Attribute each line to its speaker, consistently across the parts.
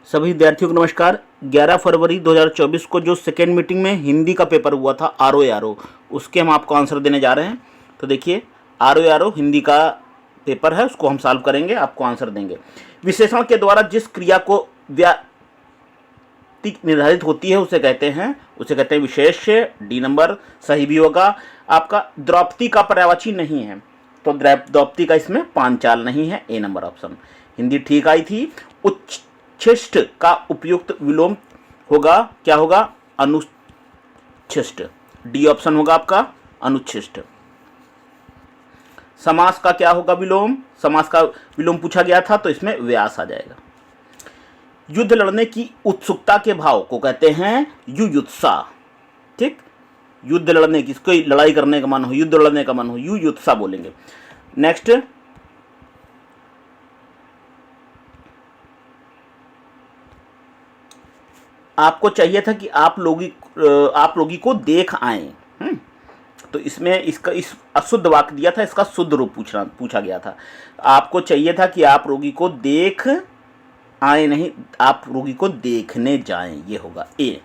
Speaker 1: सभी विद्यार्थियों को नमस्कार। 11 फरवरी 2024 को जो सेकेंड मीटिंग में हिंदी का पेपर हुआ था आर ओ उसके हम आपको आंसर देने जा रहे हैं। तो देखिए, आर ओ हिंदी का पेपर है, उसको हम सॉल्व करेंगे, आपको आंसर देंगे। विशेषण के द्वारा जिस क्रिया को व्याप्ति निर्धारित होती है उसे कहते हैं विशेष्य। डी नंबर सही भी होगा आपका। द्रौपदी का पर्यायवाची नहीं है, तो द्रौपदी का इसमें पांचाल नहीं है, ए नंबर ऑप्शन। हिंदी ठीक आई थी। उच्छिष्ट का उपयुक्त विलोम होगा, क्या होगा? अनुच्छिष्ट। डी ऑप्शन होगा आपका अनुच्छिष्ट। समास का क्या होगा विलोम? समास का विलोम पूछा गया था, तो इसमें व्यास आ जाएगा। युद्ध लड़ने की उत्सुकता के भाव को कहते हैं युयुत्सा। ठीक, युद्ध लड़ने की, कोई लड़ाई करने का मन हो, युद्ध लड़ने का मन हो, युयुत्सा बोलेंगे। नेक्स्ट, आपको चाहिए था कि आप लोगी को देख आए। तो इसमें इसका इस अशुद्ध वाक्य दिया था, इसका शुद्ध रूप पूछा गया था। आपको चाहिए था कि आप रोगी को देख आए, नहीं, आप रोगी को देखने जाएं, ये होगा ए।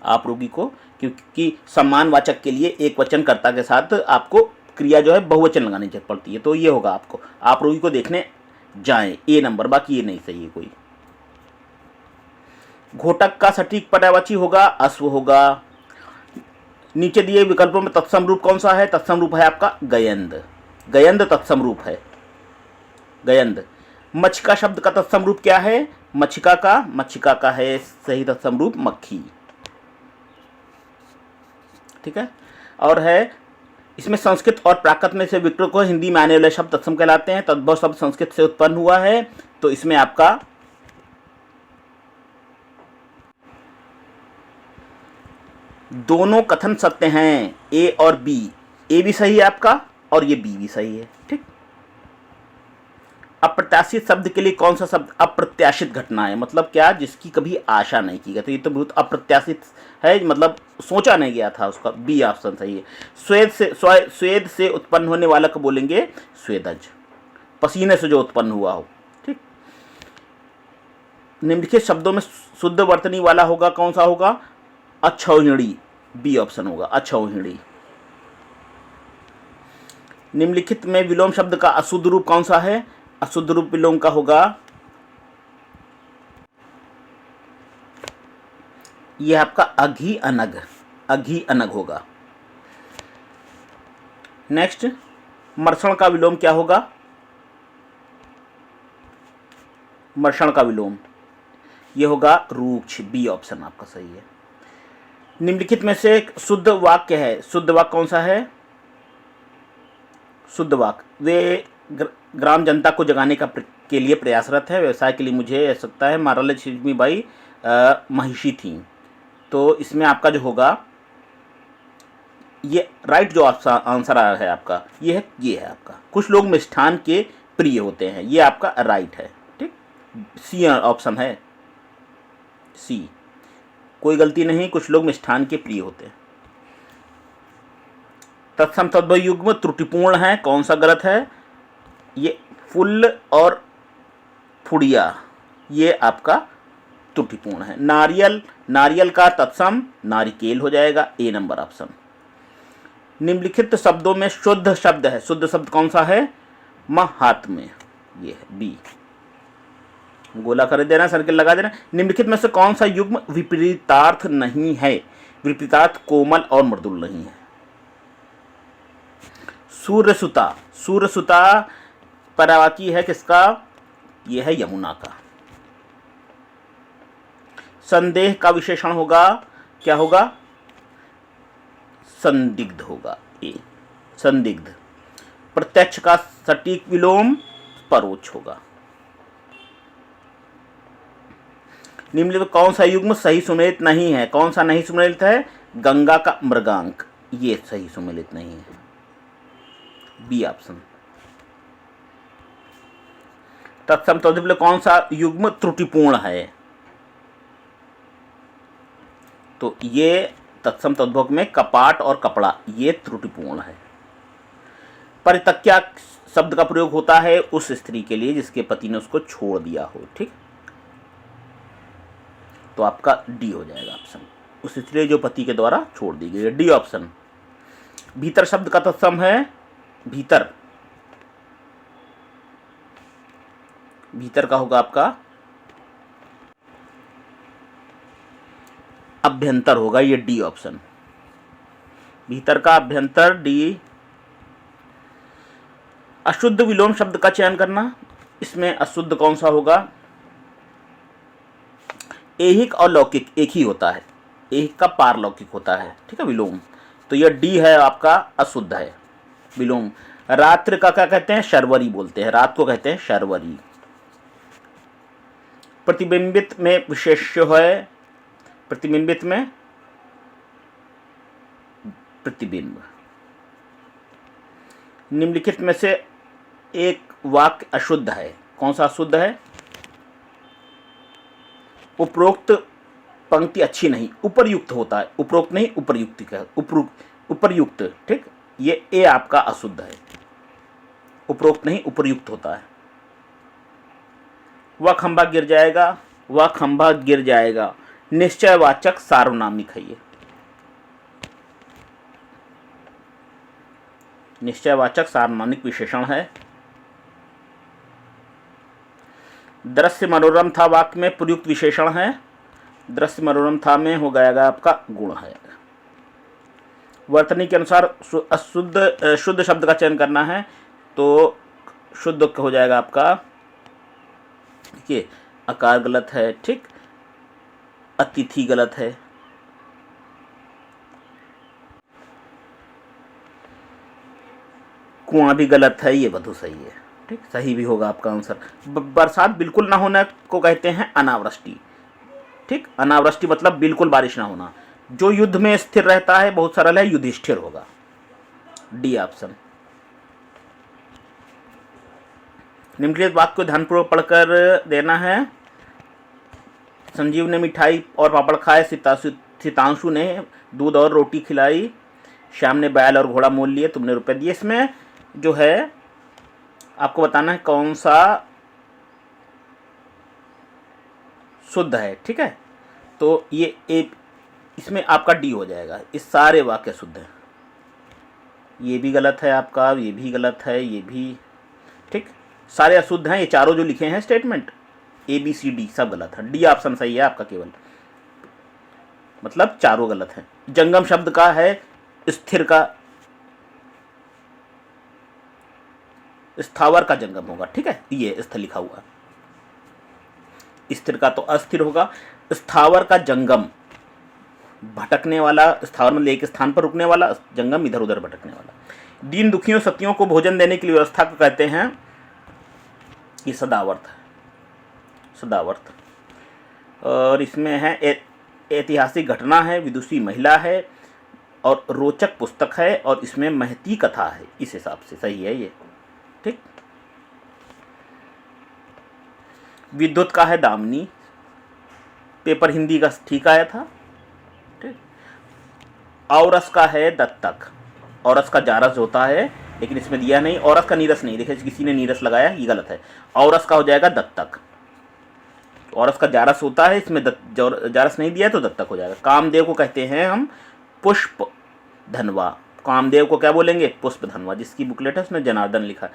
Speaker 1: आप रोगी को, क्योंकि सम्मानवाचक के लिए एक वचनकर्ता के साथ आपको क्रिया जो है बहुवचन लगानी पड़ती है, तो ये होगा आपको आप रोगी को देखने जाएं, ए नंबर। बाकी ये नहीं सही है कोई। घोटक का सटीक पर्यायवाची होगा अश्व होगा। नीचे दिए विकल्पों में तत्सम रूप कौन सा है? तत्सम रूप है आपका गयंद। गयंद तत्सम रूप है, गयंद। मच्छिका शब्द का तत्सम रूप क्या है? मच्छिका का है सही तत्सम रूप मक्खी। ठीक है। और है इसमें संस्कृत और प्राकृत में से विकृत को हिंदी में आने वाले शब्द तत्सम कहलाते हैं। तद्भव शब्द संस्कृत से उत्पन्न हुआ है, तो इसमें आपका दोनों कथन सत्य हैं, ए और बी। ए भी सही है आपका और ये बी भी सही है। ठीक। अप्रत्याशित शब्द के लिए कौन सा शब्द? अप्रत्याशित घटना है, मतलब क्या? जिसकी कभी आशा नहीं की गई, तो ये तो बहुत अप्रत्याशित है, मतलब सोचा नहीं गया था उसका। बी ऑप्शन सही है। स्वेद से उत्पन्न होने वाला को बोलेंगे स्वेदज, पसीने से जो उत्पन्न हुआ हो। ठीक। निम्नलिखित शब्दों में शुद्ध वर्तनी वाला होगा कौन सा होगा? अक्षौहिणी, बी ऑप्शन होगा अक्षौहिणी। निम्नलिखित में विलोम शब्द का अशुद्ध रूप कौन सा है? अशुद्ध रूप विलोम का होगा यह आपका अघी अनग होगा। नेक्स्ट, मर्षण का विलोम क्या होगा? मर्षण का विलोम यह होगा रूक्ष, बी ऑप्शन आपका सही है। निम्नलिखित में से एक शुद्ध वाक्य है, शुद्ध वाक्य कौन सा है? शुद्ध वाक्य, वे ग्राम जनता को जगाने के लिए प्रयासरत है। व्यवसाय के लिए मुझे आवश्यकता है। महाराज लक्ष्मीबाई महिषी थी, तो इसमें आपका जो होगा ये राइट जो आंसर है आपका ये है आपका कुछ लोग मिष्ठान के प्रिय होते हैं, ये आपका राइट है। ठीक, सी ऑप्शन है, सी, कोई गलती नहीं, कुछ लोग मिष्ठान के प्रिय होते हैं। तत्सम तद्भव युग्म त्रुटिपूर्ण है, कौन सा गलत है? ये फुल और फुड़िया, ये आपका त्रुटिपूर्ण है। नारियल का तत्सम नारिकेल हो जाएगा, ए नंबर ऑप्शन। निम्नलिखित शब्दों में शुद्ध शब्द है, शुद्ध शब्द कौन सा है? महात्म्य, ये है बी। गोला कर देना, सर्किल लगा देना। निम्नलिखित में से कौन सा युग्म विपरीतार्थ नहीं है? विपरीतार्थ कोमल और मृदुल नहीं है। सूर्यसुता पर्यायवाची है किसका? यह है यमुना का। संदेह का विशेषण होगा, क्या होगा? संदिग्ध होगा, ए, संदिग्ध। प्रत्यक्ष का सटीक विलोम परोक्ष होगा। निम्नलिखित कौन सा युग्म सही सुमेलित नहीं है? कौन सा नहीं सुमेलित है? गंगा का मृगांक, ये सही सुमेलित नहीं है, बी ऑप्शन। तत्सम तद्भव कौन सा युग्म त्रुटिपूर्ण है? तो ये तत्सम तद्भव में कपाट और कपड़ा, ये त्रुटिपूर्ण है। परितक्या शब्द का प्रयोग होता है उस स्त्री के लिए जिसके पति ने उसको छोड़ दिया हो। ठीक, तो आपका डी हो जाएगा ऑप्शन। उस स्त्री जो पति के द्वारा छोड़ दी गई है, डी ऑप्शन। भीतर शब्द का तत्सम है भीतर, भीतर का होगा आपका अभ्यंतर होगा, ये डी ऑप्शन। भीतर का अभ्यंतर, डी। अशुद्ध विलोम शब्द का चयन करना, इसमें अशुद्ध कौन सा होगा? ऐहिक और लौकिक एक ही होता है, ऐहिक का पारलौकिक होता है, ठीक है, विलोम। तो यह डी है आपका, अशुद्ध है विलोम। रात्रि का क्या कहते हैं? शर्वरी बोलते हैं, रात को कहते हैं शर्वरी। प्रतिबिंबित में विशेष है, प्रतिबिंबित में प्रतिबिंब। निम्नलिखित में से एक वाक्य अशुद्ध है, कौन सा अशुद्ध है? उपरोक्त पंक्ति अच्छी नहीं, उपरयुक्त होता है, उपरोक्त नहीं उपरयुक्त का, उपरयुक्त, ठीक, ये ए आपका अशुद्ध है, उपरोक्त नहीं उपरयुक्त होता है। वह खंभा गिर जाएगा, वह खंभा गिर जाएगा, निश्चयवाचक सार्वनामिक है ये, निश्चयवाचक सार्वनामिक विशेषण है। दृश्य मनोरम था वाक्य में प्रयुक्त विशेषण है, दृश्य मनोरम था में हो जाएगा आपका गुण है। वर्तनी के अनुसार अशुद्ध शुद्ध शब्द का चयन करना है, तो शुद्ध हो जाएगा आपका, देखिए आकार गलत है, ठीक, अतिथि गलत है, कुआं भी गलत है, ये वधु सही है, ठीक, सही भी होगा आपका आंसर। बरसात बिल्कुल ना होना को कहते हैं अनावृष्टि, ठीक, अनावृष्टि मतलब बिल्कुल बारिश ना होना। जो युद्ध में स्थिर रहता है, बहुत सरल है, युधिष्ठिर होगा, डी ऑप्शन। निम्नलिखित वाक्य को ध्यानपूर्वक पढ़कर देना है। संजीव ने मिठाई और पापड़ खाए, सितांशु ने दूध और रोटी खिलाई, श्याम ने बैल और घोड़ा मोल लिए, तुमने रुपए दिए। इसमें जो है आपको बताना है कौन सा शुद्ध है, ठीक है, तो ये एक, इसमें आपका डी हो जाएगा, इस सारे वाक्य शुद्ध हैं। ये भी गलत है आपका, ये भी गलत है, ये भी, ठीक, सारे अशुद्ध हैं, ये चारों जो लिखे हैं statement A B C D सब गलत है, डी ऑप्शन सही है आपका केवल, मतलब चारों गलत हैं। जंगम शब्द का है स्थिर का, स्थावर का जंगम होगा, ठीक है, ये स्थिर लिखा हुआ, स्थिर का तो अस्थिर होगा, स्थावर का जंगम, भटकने वाला, स्थावर में एक स्थान पर रुकने वाला, जंगम इधर उधर भटकने वाला। दीन दुखियों सतियों को भोजन देने की व्यवस्था को कहते हैं, ये सदावर्त है, सदावर्त। और इसमें है ऐतिहासिक घटना है, विदुषी महिला है और रोचक पुस्तक है, और इसमें महती कथा है, इस हिसाब से सही है ये, ठीक। विद्युत का है दामिनी, पेपर हिंदी का ठीक आया था, ठीक। औरस का है दत्तक, औरस का जारस होता है, लेकिन इसमें दिया नहीं, औरस का नीरस नहीं, देखिए किसी ने नीरस लगाया, ये गलत है, औरस का हो जाएगा दत्तक, औरस का जारस होता है, इसमें जारस नहीं दिया तो दत्तक हो जाएगा। कामदेव को कहते हैं हम पुष्प धनवा, कामदेव को क्या बोलेंगे? पुष्प धनवा, जिसकी बुकलेट है उसमें जनार्दन लिखा है,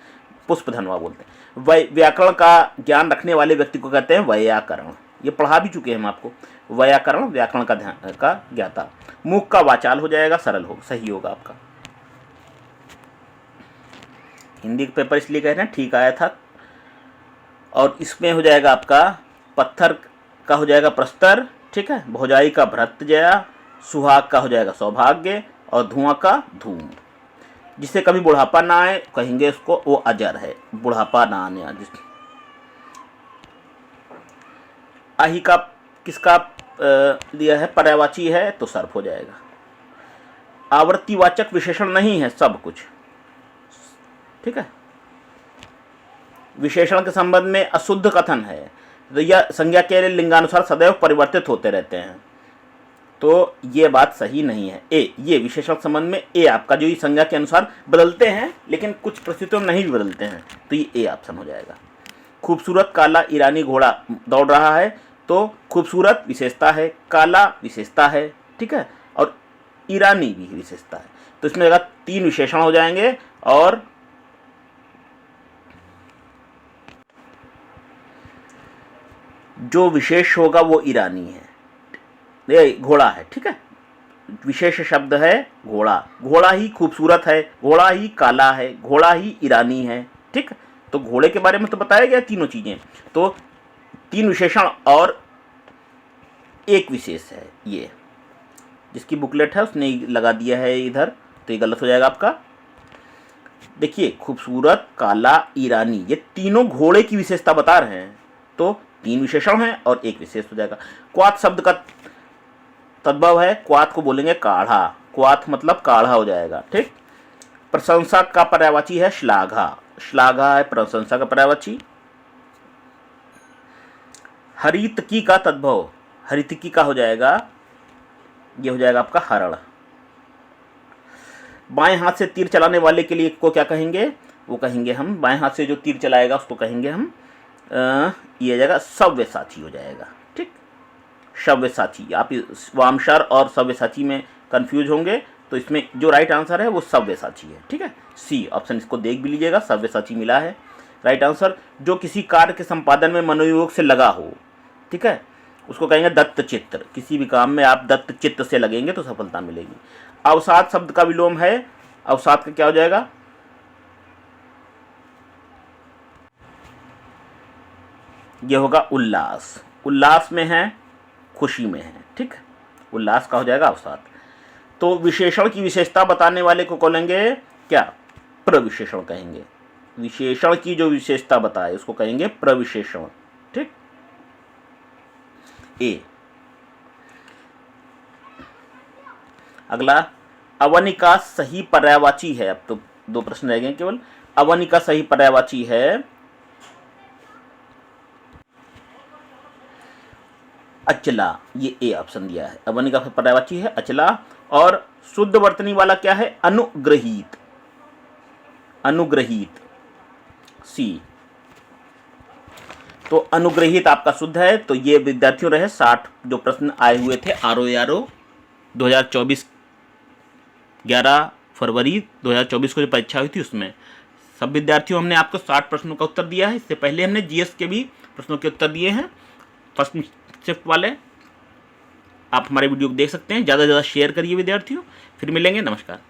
Speaker 1: पुष्प धनवा बोलते हैं। व्याकरण का ज्ञान रखने वाले व्यक्ति को कहते हैं वैयाकरण, ये पढ़ा भी चुके हैं हम आपको, वैयाकरण व्याकरण का ध्यान का ज्ञाता। मुख का वाचाल हो जाएगा, सरल हो, सही होगा आपका। हिंदी का पेपर इसलिए कह रहे हैं ठीक आया था। और इसमें हो जाएगा आपका पत्थर का हो जाएगा प्रस्तर, ठीक है, भौजाई का भ्रतजया, सुहाग का हो जाएगा सौभाग्य, और धुआं का धूम। जिसे कभी बुढ़ापा ना आए कहेंगे उसको वो अजर है, बुढ़ापा ना आने। जिस आही का किसका दिया है? पर्यायवाची है तो सर्फ हो जाएगा। आवृत्तिवाचक विशेषण नहीं है सब कुछ, ठीक है। विशेषण के संबंध में अशुद्ध कथन है, तो यह संज्ञा के लिंगानुसार सदैव परिवर्तित होते रहते हैं, तो ये बात सही नहीं है। ए, ये विशेषण संबंध में ए आपका जो ये संज्ञा के अनुसार बदलते हैं, लेकिन कुछ परिस्थितियों में नहीं भी बदलते हैं, तो ये ए ऑप्शन हो जाएगा। खूबसूरत काला ईरानी घोड़ा दौड़ रहा है, तो खूबसूरत विशेषता है, काला विशेषता है, ठीक है, और ईरानी भी विशेषता है। तो इसमें जगह 3 विशेषण हो जाएंगे और जो विशेष होगा वो ईरानी है, ये घोड़ा है, ठीक है। विशेष शब्द है घोड़ा, घोड़ा ही खूबसूरत है, घोड़ा ही काला है, घोड़ा ही ईरानी है, ठीक। तो घोड़े के बारे में तो बताया गया तीनों चीजें, तो 3 विशेषण और एक विशेष है। ये जिसकी बुकलेट है उसने लगा दिया है इधर, तो ये गलत हो जाएगा आपका। देखिए खूबसूरत, काला, ईरानी, ये तीनों घोड़े की विशेषता बता रहे हैं, तो 3 विशेषण है और एक विशेष हो जाएगा। क्वाथ शब्द का तद्भव है, क्वाथ को बोलेंगे काढ़ा, क्वाथ मतलब काढ़ा हो जाएगा, ठीक। प्रशंसा का पर्यायवाची है श्लाघा, श्लाघा है प्रशंसा का पर्यायवाची। हरितकी का तद्भव, हरितकी का हो जाएगा, ये हो जाएगा आपका हरण। बाएं हाथ से तीर चलाने वाले के लिए को क्या कहेंगे, वो कहेंगे हम, बाएं हाथ से जो तीर चलाएगा उसको कहेंगे हम, ये हो जाएगा सव्यसाची हो जाएगा, ठीक। सव्यसाची, आप वामशर और सव्यसाची में कंफ्यूज होंगे, तो इसमें जो राइट आंसर है वो सव्यसाची है, ठीक है। सी ऑप्शन, इसको देख भी लीजिएगा, सव्यसाची मिला है राइट आंसर। जो किसी कार्य के संपादन में मनोयोग से लगा हो, ठीक है, उसको कहेंगे दत्त चित्त। किसी भी काम में आप दत्त चित्त से लगेंगे तो सफलता मिलेगी। अवसाद शब्द का विलोम है, अवसाद का क्या हो जाएगा, ये होगा उल्लास, उल्लास में है, खुशी में है, ठीक, उल्लास का हो जाएगा अवसाद। तो विशेषण की विशेषता बताने वाले को कहेंगे क्या, प्रविशेषण कहेंगे। विशेषण की जो विशेषता बताए उसको कहेंगे प्रविशेषण, ठीक। ए अगला, अवनि का सही पर्यायवाची है, अब तो 2 प्रश्न रह गए केवल। अवनि का सही पर्यायवाची है अचला, ये ए ऑप्शन दिया है, अवनि का पर्यायवाची है अचला। और शुद्ध वर्तनी वाला क्या है, अनुग्रहित, अनुग्रहित, सी। तो अनुग्रहित आपका शुद्ध है। तो ये विद्यार्थियों रहे 60 जो प्रश्न आए हुए थे आरओ 2024, 11 फरवरी 2024 को जो परीक्षा हुई थी उसमें सब विद्यार्थियों हमने आपको 60 प्रश्नों का उत्तर दिया है। इससे पहले हमने जीएस के भी प्रश्नों के उत्तर दिए हैं, फर्स्ट शिफ्ट वाले। आप हमारे वीडियो को देख सकते हैं, ज़्यादा से ज़्यादा शेयर करिए विद्यार्थियों। फिर मिलेंगे, नमस्कार।